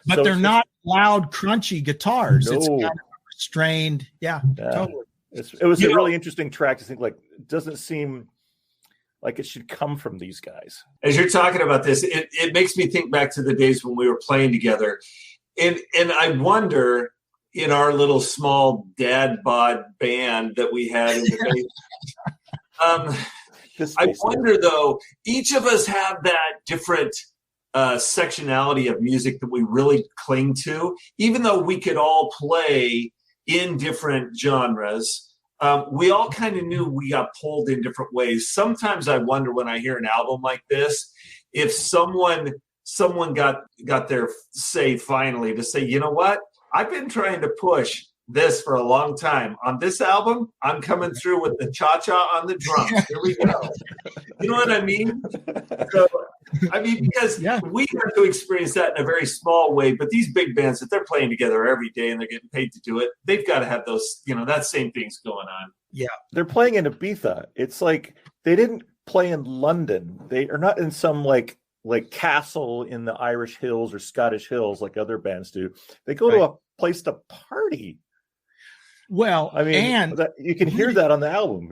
but so they're not loud, crunchy guitars. No. It's kind of restrained. Yeah. Totally. It was a really interesting track to think, like, it doesn't seem like it should come from these guys. As you're talking about this, it makes me think back to the days when we were playing together. And I wonder, in our little small dad bod band that we had in the basement, I wonder, though, each of us have that different sectionality of music that we really cling to. Even though we could all play in different genres, we all kind of knew we got pulled in different ways. Sometimes I wonder when I hear an album like this, if someone got their say finally to say, you know what, I've been trying to push this for a long time. On this album, I'm coming through with the cha-cha on the drums. Here we go. You know what I mean? So, because we have to experience that in a very small way, but these big bands that they're playing together every day and they're getting paid to do it, they've got to have those, that same thing's going on. Yeah. They're playing in Ibiza. It's like they didn't play in London. They are not in some like castle in the Irish hills or Scottish hills like other bands do. They go to a place to party. Well, and you can hear that on the album,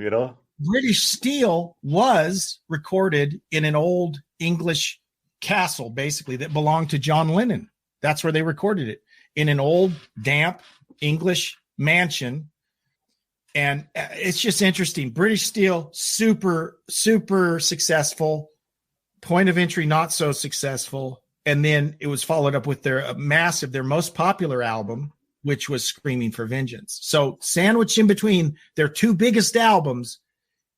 British Steel was recorded in an old English castle, basically, that belonged to John Lennon. That's where they recorded it, in an old, damp English mansion. And it's just interesting. British Steel, super, super successful. Point of Entry, not so successful. And then it was followed up with their most popular album, which was Screaming for Vengeance. So sandwiched in between their two biggest albums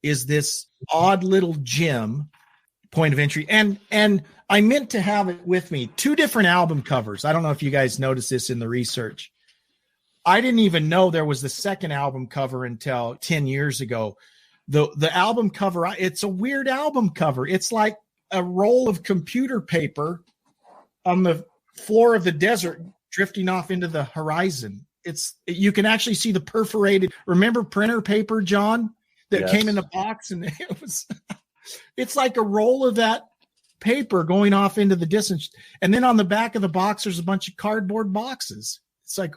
is this odd little gem, Point of Entry. And I meant to have it with me, two different album covers. I don't know if you guys noticed this in the research. I didn't even know there was the second album cover until 10 years ago. The album cover, it's a weird album cover. It's like a roll of computer paper on the floor of the desert drifting off into the horizon. You can actually see the perforated, remember printer paper, John, that came in the box, and it's like a roll of that paper going off into the distance. And then on the back of the box, there's a bunch of cardboard boxes. It's like,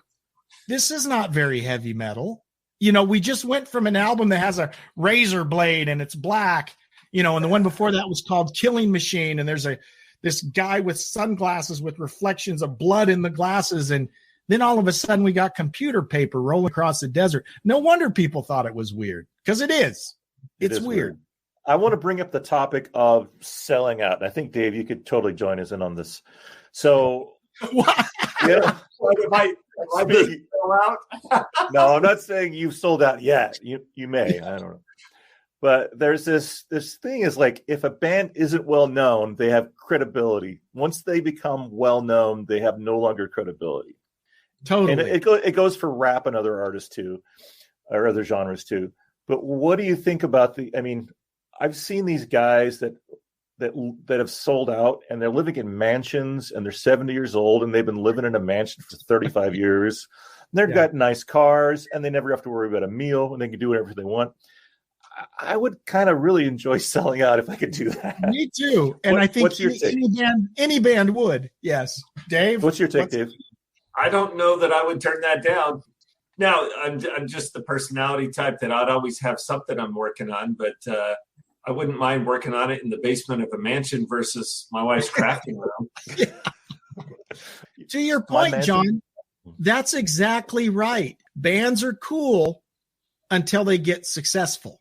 this is not very heavy metal. We just went from an album that has a razor blade and it's black, and the one before that was called Killing Machine. And there's this guy with sunglasses with reflections of blood in the glasses. And then all of a sudden we got computer paper rolling across the desert. No wonder people thought it was weird, because it is. It's weird. I want to bring up the topic of selling out. And I think, Dave, you could totally join us in on this. So, what? Yeah. Am I sell out? No, I'm not saying you've sold out yet. You may. I don't know. But there's this thing is like, if a band isn't well known, they have credibility. Once they become well known, they have no longer credibility. Totally. And it goes for rap and other artists too, or other genres too. But what do you think about I've seen these guys that have sold out, and they're living in mansions, and they're 70 years old, and they've been living in a mansion for 35 years. And they've got nice cars, and they never have to worry about a meal, and they can do whatever they want. I would kind of really enjoy selling out if I could do that. Me too. And I think any band would. Yes. Dave? What's your take, Dave? I don't know that I would turn that down. Now, I'm just the personality type that I'd always have something I'm working on, but I wouldn't mind working on it in the basement of a mansion versus my wife's crafting room. To your point, John, that's exactly right. Bands are cool until they get successful.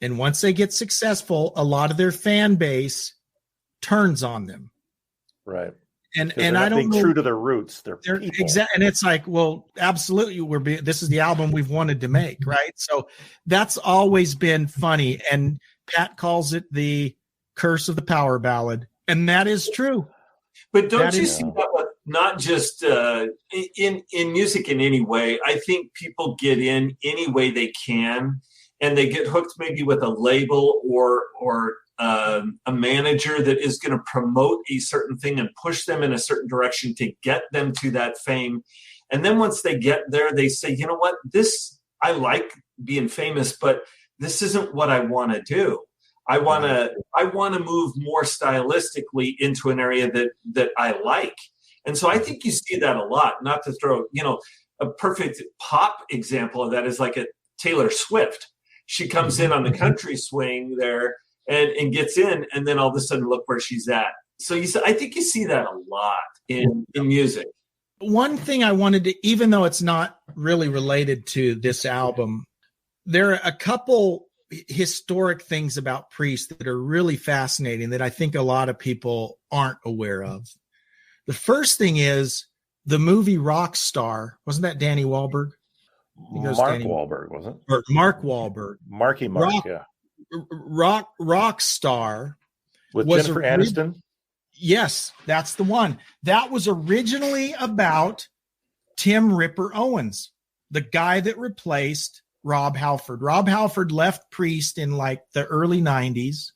And once they get successful, a lot of their fan base turns on them. Right. And I don't know, true to their roots. They're exactly. And it's like, well, absolutely. This is the album we've wanted to make. Right. So that's always been funny. And Pat calls it the curse of the power ballad. And that is true. But don't you see that not just in music in any way? I think people get in any way they can, and they get hooked maybe with a label or a manager that is going to promote a certain thing and push them in a certain direction to get them to that fame. And then once they get there, they say, you know what, I like being famous, but this isn't what I want to do. I want to move more stylistically into an area that I like. And so I think you see that a lot. Not to throw, a perfect pop example of that is like a Taylor Swift. She comes in on the country swing there and gets in, and then all of a sudden look where she's at. So I think you see that a lot in music. One thing I wanted to, even though it's not really related to this album, there are a couple historic things about Priest that are really fascinating that I think a lot of people aren't aware of. The first thing is the movie Rockstar. Wasn't that Danny Wahlberg? Mark Wahlberg, wasn't it? Or Mark Wahlberg. Marky Mark, yeah. Rockstar with Jennifer Aniston. Yes, that's the one. That was originally about Tim Ripper Owens, the guy that replaced Rob Halford. Rob Halford left Priest in like the early 90s,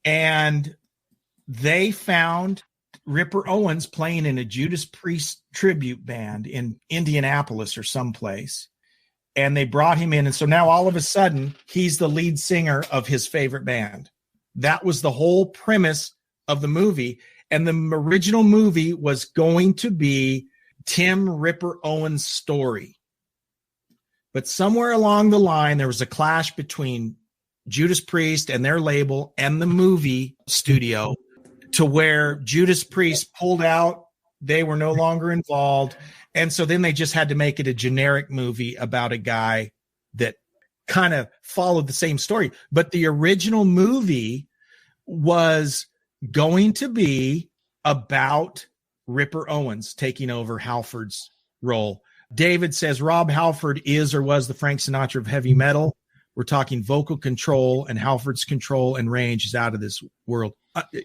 and they found Ripper Owens playing in a Judas Priest tribute band in Indianapolis or someplace. And they brought him in. And so now all of a sudden, he's the lead singer of his favorite band. That was the whole premise of the movie. And the original movie was going to be Tim Ripper Owens' story. But somewhere along the line, there was a clash between Judas Priest and their label and the movie studio to where Judas Priest pulled out. They were no longer involved. And so then they just had to make it a generic movie about a guy that kind of followed the same story. But the original movie was going to be about Ripper Owens taking over Halford's role. David says Rob Halford is or was the Frank Sinatra of heavy metal. We're talking vocal control, and Halford's control and range is out of this world.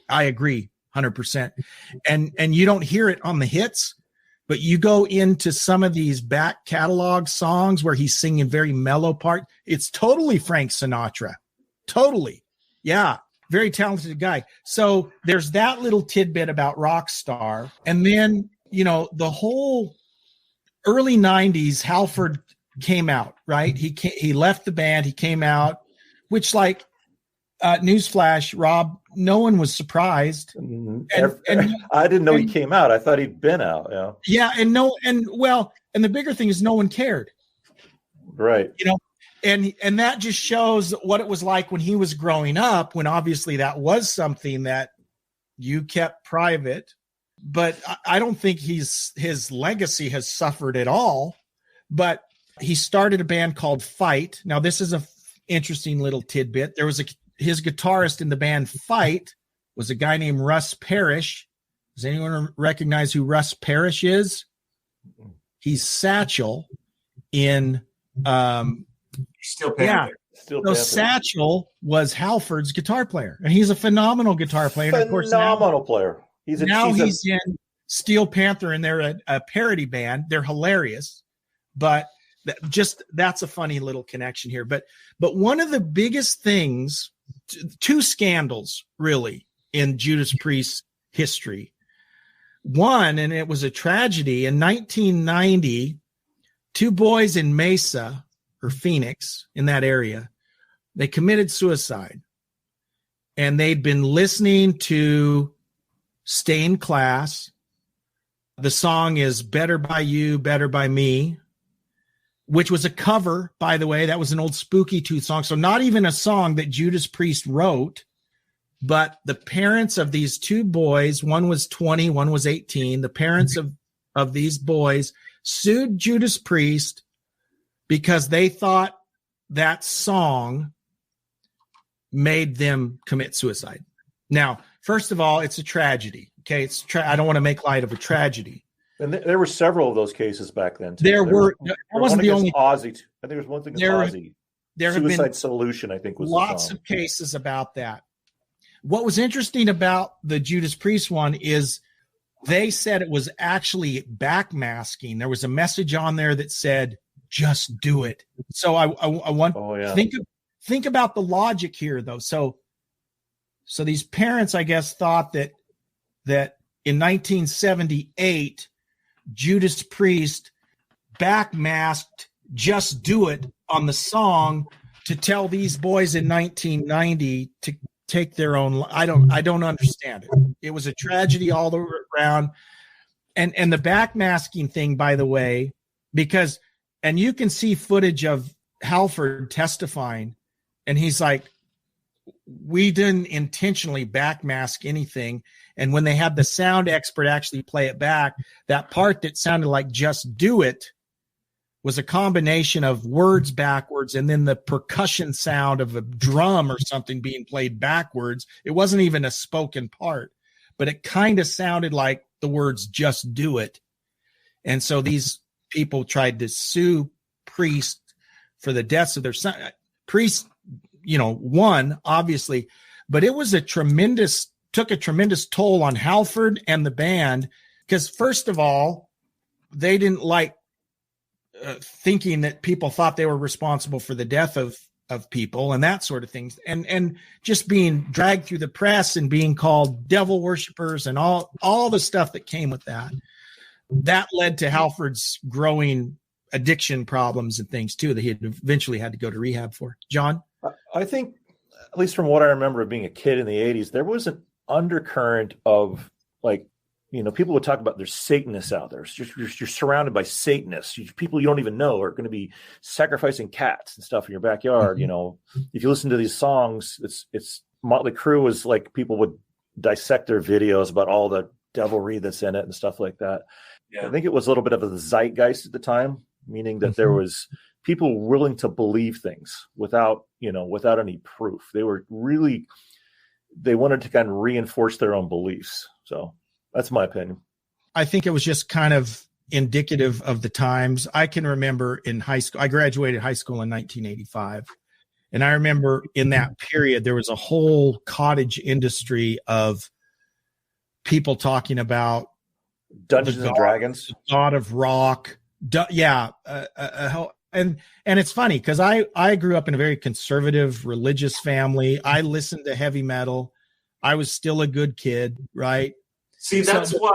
I agree 100%. And you don't hear it on the hits, but you go into some of these back catalog songs where he's singing very mellow part. It's totally Frank Sinatra. Totally. Yeah. Very talented guy. So there's that little tidbit about Rockstar. And then, the whole early 90s, Halford came out, right? He left the band. He came out, which newsflash, Rob, no one was surprised. And I didn't know he came out. I thought he'd been out. Yeah. And the bigger thing is no one cared. Right. And that just shows what it was like when he was growing up, when obviously that was something that you kept private. But I don't think his legacy has suffered at all. But he started a band called Fight. Now, this is a interesting little tidbit. There was his guitarist in the band Fight was a guy named Russ Parrish. Does anyone recognize who Russ Parrish is? He's Satchel in Steel Panther. So Satchel was Halford's guitar player, and he's a phenomenal guitar player. Phenomenal player. He's in Steel Panther, and they're a parody band. They're hilarious, but That's a funny little connection here. But one of the biggest things, two scandals really in Judas Priest history. One, and it was a tragedy, in 1990, two boys in Mesa or Phoenix, in that area, they committed suicide. And they'd been listening to Stay in Class. The song is Better by You, Better by Me, which was a cover, by the way. That was an old Spooky Tooth song. So not even a song that Judas Priest wrote, but the parents of these two boys, one was 20, one was 18. The parents of these boys sued Judas Priest because they thought that song made them commit suicide. Now, first of all, it's a tragedy. Okay, I don't want to make light of a tragedy. And there were several of those cases back then, too. There wasn't the only. Ozzy. I think there was one thing against Ozzy. There Suicide have been Solution, I think, was lots of cases about that. What was interesting about the Judas Priest one is they said it was actually backmasking. There was a message on there that said, "Just do it." So I want think about the logic here, though. So these parents, I guess, thought that in 1978, Judas Priest backmasked "Just Do It" on the song to tell these boys in 1990 to take their own. I don't understand it. It was a tragedy all the way around. And the backmasking thing, by the way, because, and you can see footage of Halford testifying, and he's like, we didn't intentionally backmask anything. And when they had the sound expert actually play it back, that part that sounded like "Just Do It" was a combination of words backwards and then the percussion sound of a drum or something being played backwards. It wasn't even a spoken part, but it kind of sounded like the words "Just Do It." And so these people tried to sue Priest for the deaths of their son. Priest, won, obviously, but it was took a tremendous toll on Halford and the band, because first of all, they didn't like thinking that people thought they were responsible for the death of people and that sort of things. And just being dragged through the press and being called devil worshipers and all the stuff that came with that. That led to Halford's growing addiction problems and things too that he had eventually had to go to rehab for. John? I think, at least from what I remember of being a kid in the 80s, there was an undercurrent of people would talk about there's Satanists out there. You're surrounded by Satanists, people you don't even know are going to be sacrificing cats and stuff in your backyard. Mm-hmm. If you listen to these songs, it's Motley Crue was like, people would dissect their videos about all the devilry that's in it and stuff like that. Yeah. I think it was a little bit of a zeitgeist at the time, meaning that there was people willing to believe things without any proof. They wanted to kind of reinforce their own beliefs. So that's my opinion. I think it was just kind of indicative of the times. I can remember in high school, I graduated high school in 1985. And I remember in that period, there was a whole cottage industry of people talking about Dungeons and Dragons, God of Rock. And it's funny because I grew up in a very conservative religious family. I listened to heavy metal. I was still a good kid, right? See, that's why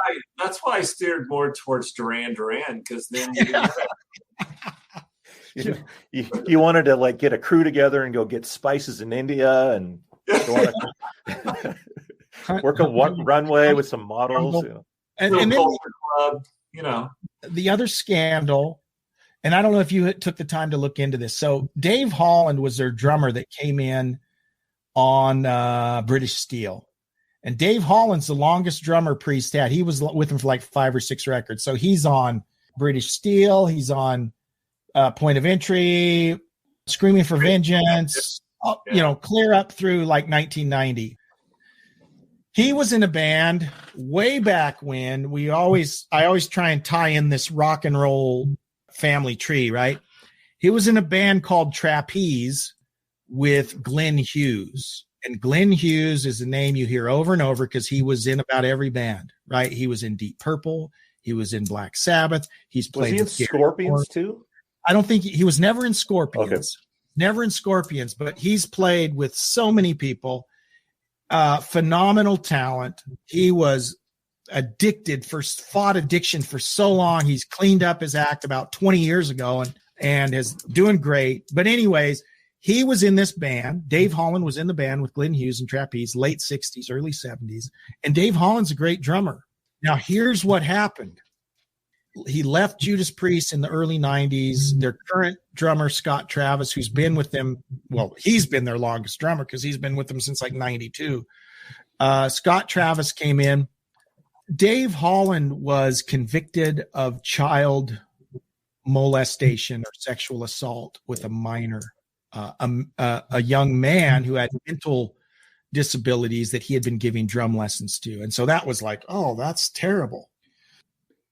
I steered more towards Duran Duran, because then you wanted to get a crew together and go get spices in India and go on work on one runway with some models. And then club, the other scandal, and I don't know if you took the time to look into this. So Dave Holland was their drummer that came in on British Steel. And Dave Holland's the longest drummer Priest had. He was with him for like 5 or 6 records. So he's on British Steel. He's on Point of Entry, Screaming for Vengeance, clear up through like 1990. He was in a band way back when I always try and tie in this rock and roll family tree, right? He was in a band called Trapeze with Glenn Hughes. And Glenn Hughes is a name you hear over and over because he was in about every band, right? He was in Deep Purple. He was in Black Sabbath. He's played with Scorpions too? I don't think he was never in Scorpions. Okay. Never in Scorpions, but he's played with so many people. Phenomenal talent. He was fought addiction for so long. He's cleaned up his act about 20 years ago and is doing great. But anyways, he was in this band. Dave Holland was in the band with Glenn Hughes and Trapeze, late 60s, early 70s. And Dave Holland's a great drummer. Now, here's what happened. He left Judas Priest in the early 90s. Their current drummer, Scott Travis, who's been with them, well, he's been their longest drummer because he's been with them since like 92. Scott Travis came in. Dave Holland was convicted of child molestation or sexual assault with a minor, a young man who had mental disabilities that he had been giving drum lessons to. And so that was like, oh, that's terrible.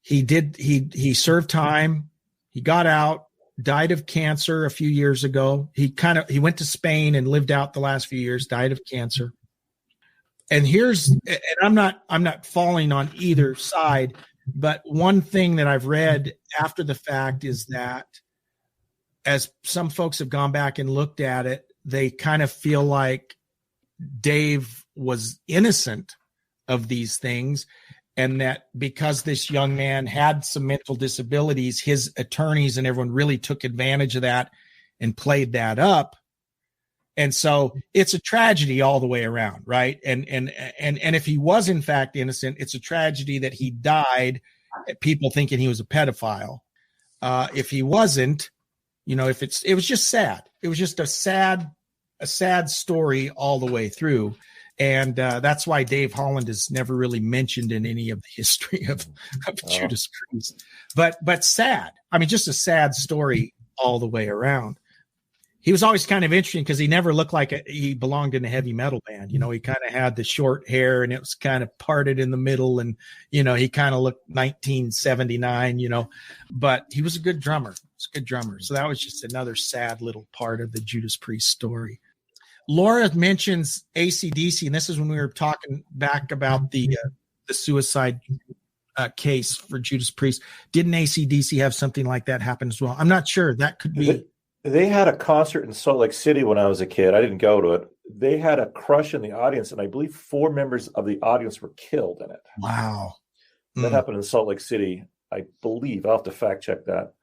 He served time. He got out, died of cancer a few years ago. He went to Spain and lived out the last few years, died of cancer. And I'm not falling on either side, but one thing that I've read after the fact is that as some folks have gone back and looked at it, they kind of feel like Dave was innocent of these things. And that because this young man had some mental disabilities, his attorneys and everyone really took advantage of that and played that up. And so it's a tragedy all the way around, right? And if he was in fact innocent, it's a tragedy that he died, people thinking he was a pedophile. If he wasn't, it was just sad. It was just a sad story all the way through. And that's why Dave Holland is never really mentioned in any of the history of Judas Priest. But sad. I mean, just a sad story all the way around. He was always kind of interesting because he never looked like he belonged in a heavy metal band. He kind of had the short hair and it was kind of parted in the middle. And, he kind of looked 1979, but he was a good drummer. So that was just another sad little part of the Judas Priest story. Laura mentions AC/DC, and this is when we were talking back about the suicide case for Judas Priest. Didn't AC/DC have something like that happen as well? I'm not sure. That could be. They had a concert in Salt Lake City when I was a kid. I didn't go to it. They had a crush in the audience, and I believe 4 members of the audience were killed in it. Wow. That happened in Salt Lake City, I believe. I'll have to fact check that.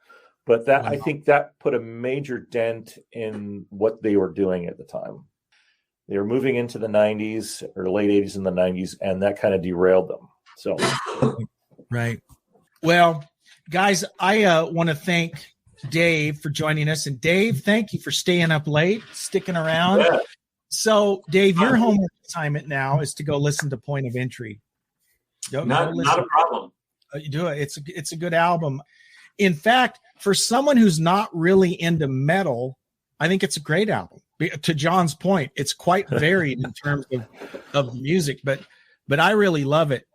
But wow. I think that put a major dent in what they were doing at the time. They were moving into the 90s or late 80s and the 90s, and that kind of derailed them. So, right. Well, guys, I want to thank Dave for joining us. And Dave, thank you for staying up late, sticking around. Yeah. So, Dave, your homework assignment now is to go listen to Point of Entry. Not a problem. You do it. It's a good album. In fact, for someone who's not really into metal, I think it's a great album. To John's point, it's quite varied in terms of music, but I really love it.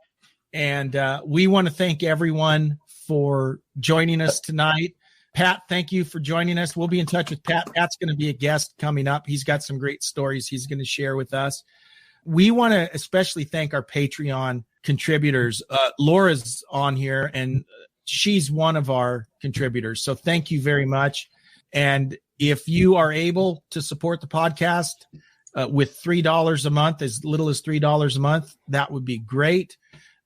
And we want to thank everyone for joining us tonight. Pat, thank you for joining us. We'll be in touch with Pat. Pat's going to be a guest coming up. He's got some great stories he's going to share with us. We want to especially thank our Patreon contributors. Laura's on here, and she's one of our contributors. So thank you very much. And if you are able to support the podcast with $3 a month, as little as $3 a month, that would be great.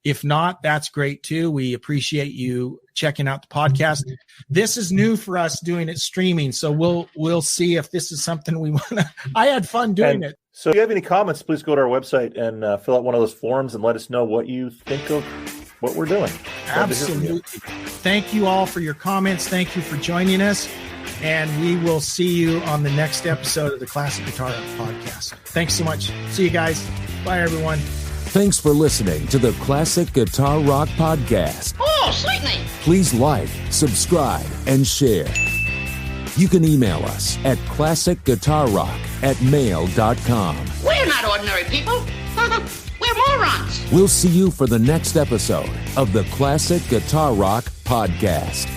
If not, that's great too. We appreciate you checking out the podcast. This is new for us doing it streaming, so we'll see if this is something we want to. I had fun doing it. So if you have any comments, please go to our website and fill out one of those forms and let us know what you think of what we're doing. Absolutely. Thank you all for your comments. Thank you for joining us. And we will see you on the next episode of the Classic Guitar Rock Podcast. Thanks so much. See you guys. Bye, everyone. Thanks for listening to the Classic Guitar Rock Podcast. Oh, sweetness. Please like, subscribe, and share. You can email us at classicguitarrock@mail.com. We're not ordinary people. We're morons. We'll see you for the next episode of the Classic Guitar Rock Podcast.